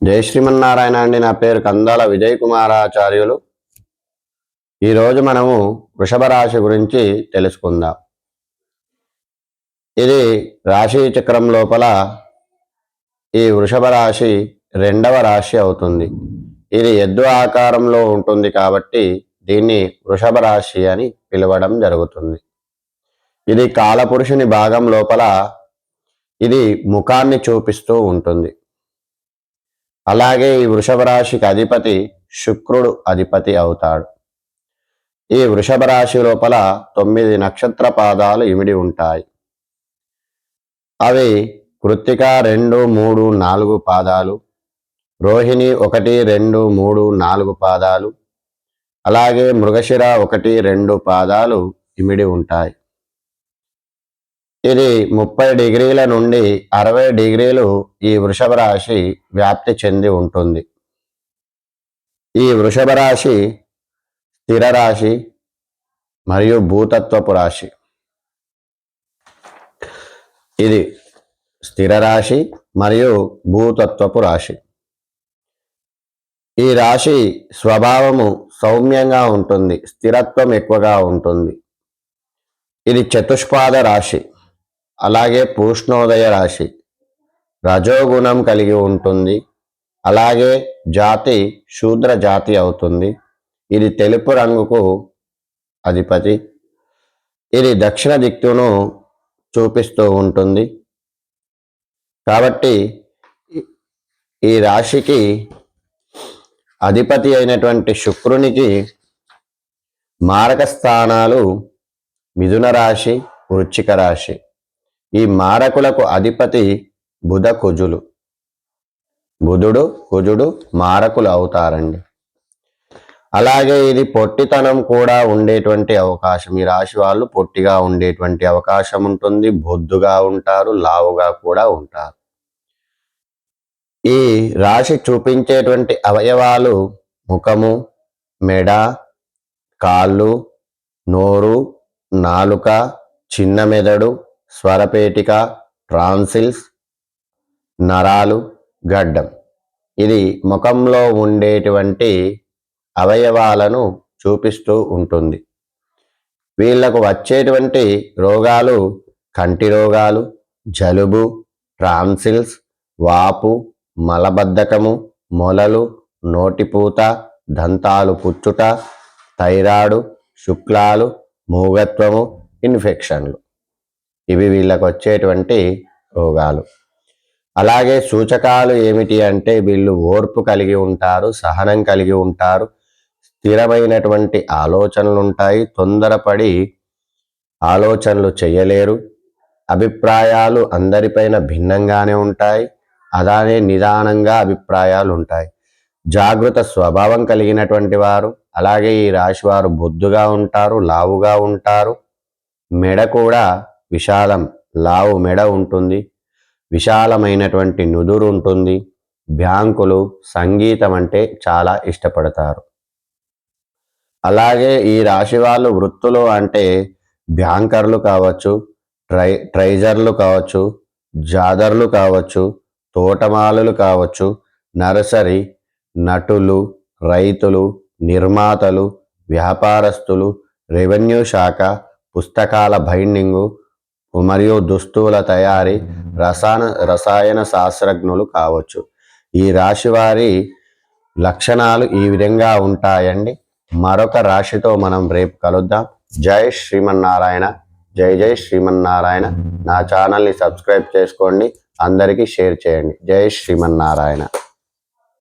జై శ్రీమన్నారాయణ అండి. నా పేరు కందాల విజయ్ కుమారాచార్యులు. ఈరోజు మనము వృషభ రాశి గురించి తెలుసుకుందాం. ఇది రాశి చక్రం లోపల ఈ వృషభ రాశి రెండవ రాశి అవుతుంది. ఇది ఎద్దు ఆకారంలో ఉంటుంది కాబట్టి దీన్ని వృషభ రాశి అని పిలవడం జరుగుతుంది. ఇది కాలపురుషుని భాగం లోపల ఇది ముఖాన్ని చూపిస్తూ ఉంటుంది. అలాగే ఈ వృషభ రాశికి అధిపతి శుక్రుడు అధిపతి అవుతాడు. ఈ వృషభ రాశి లోపల 9 నక్షత్ర పాదాలు ఇమిడి ఉంటాయి. అవి కృత్తిక 2, 3, 4 పాదాలు, రోహిణి 1, 2, 3, 4 పాదాలు, అలాగే మృగశిర 1, 2 పాదాలు ఇమిడి ఉంటాయి. ఇది 30 డిగ్రీల నుండి 60 డిగ్రీలు ఈ వృషభ రాశి వ్యాప్తి చెంది ఉంటుంది. ఈ వృషభ రాశి స్థిర రాశి మరియు భూతత్వపు రాశి. ఇది స్థిర రాశి మరియు భూతత్వపు రాశి. ఈ రాశి స్వభావము సౌమ్యంగా ఉంటుంది, స్థిరత్వం ఎక్కువగా ఉంటుంది. ఇది చతుష్పాద రాశి, అలాగే పూష్ణోదయ రాశి, రజోగుణం కలిగి ఉంటుంది. అలాగే జాతి శూద్ర జాతి అవుతుంది. ఇది తెలుపు రంగుకు అధిపతి. ఇది దక్షిణ దిక్కును చూపిస్తూ ఉంటుంది. కాబట్టి ఈ రాశికి అధిపతి అయినటువంటి శుక్రునికి మారక స్థానాలు మిథున రాశి, వృశ్చిక రాశి. ఈ మారకులకు అధిపతి బుధ కుజులు. బుధుడు కుజుడు మారకులు అవుతారండి. అలాగే ఇది పొట్టితనం కూడా ఉండేటువంటి అవకాశం. ఈ రాశి వాళ్ళు పొట్టిగా ఉండేటువంటి అవకాశం ఉంటుంది. బొద్దుగా ఉంటారు, లావుగా కూడా ఉంటారు. ఈ రాశి చూపించేటువంటి అవయవాలు ముఖము, మెడ, కాళ్ళు, నోరు, నాలుక, చిన్న మెదడు, స్వరపేటిక, ట్రాన్సిల్స్, నరాలు, గడ్డం. ఇది ముఖంలో ఉండేటువంటి అవయవాలను చూపిస్తూ ఉంటుంది. వీళ్లకు వచ్చేటువంటి రోగాలు కంటి రోగాలు, జలుబు, ట్రాన్సిల్స్, వాపు, మలబద్ధకము, మొలలు, నోటిపూత, దంతాలు పుచ్చుట, థైరాయిడ్, శుక్లాలు, మూగత్వము, ఇన్ఫెక్షన్లు. ఇవి వీళ్ళకు వచ్చేటువంటి రోగాలు. అలాగే సూచకాలు ఏమిటి అంటే వీళ్ళు ఓర్పు కలిగి ఉంటారు, సహనం కలిగి ఉంటారు, స్థిరమైనటువంటి ఆలోచనలు ఉంటాయి, తొందరపడి ఆలోచనలు చేయలేరు, అభిప్రాయాలు అందరిపైన భిన్నంగానే ఉంటాయి, అలానే నిదానంగా అభిప్రాయాలు ఉంటాయి, జాగృత స్వభావం కలిగినటువంటి వారు. అలాగే ఈ రాశి వారు బొద్దుగా ఉంటారు, లావుగా ఉంటారు. మెడ కూడా విశాలం, లావు మెడ ఉంటుంది, విశాలమైనటువంటి నుదురు ఉంటుంది. బ్యాంకులు, సంగీతం అంటే చాలా ఇష్టపడతారు. అలాగే ఈ రాశి వాళ్ళు వృత్తులు అంటే బ్యాంకర్లు కావచ్చు, ట్రైజర్లు కావచ్చు, జాదర్లు కావచ్చు, తోటమాలులు కావచ్చు, నర్సరీ, నటులు, రైతులు, నిర్మాతలు, వ్యాపారస్తులు, రెవెన్యూ శాఖ, పుస్తకాల బైండింగు మరియు దుస్తువుల తయారీ, రసాయన శాస్త్రజ్ఞులు కావచ్చు. ఈ రాశి వారి లక్షణాలు ఈ విధంగా ఉంటాయండి. మరొక రాశితో మనం రేపు కలుద్దాం. జై శ్రీమన్నారాయణ. జై జై శ్రీమన్నారాయణ. నా ఛానల్ని సబ్స్క్రైబ్ చేసుకోండి, అందరికీ షేర్ చేయండి. జై శ్రీమన్నారాయణ.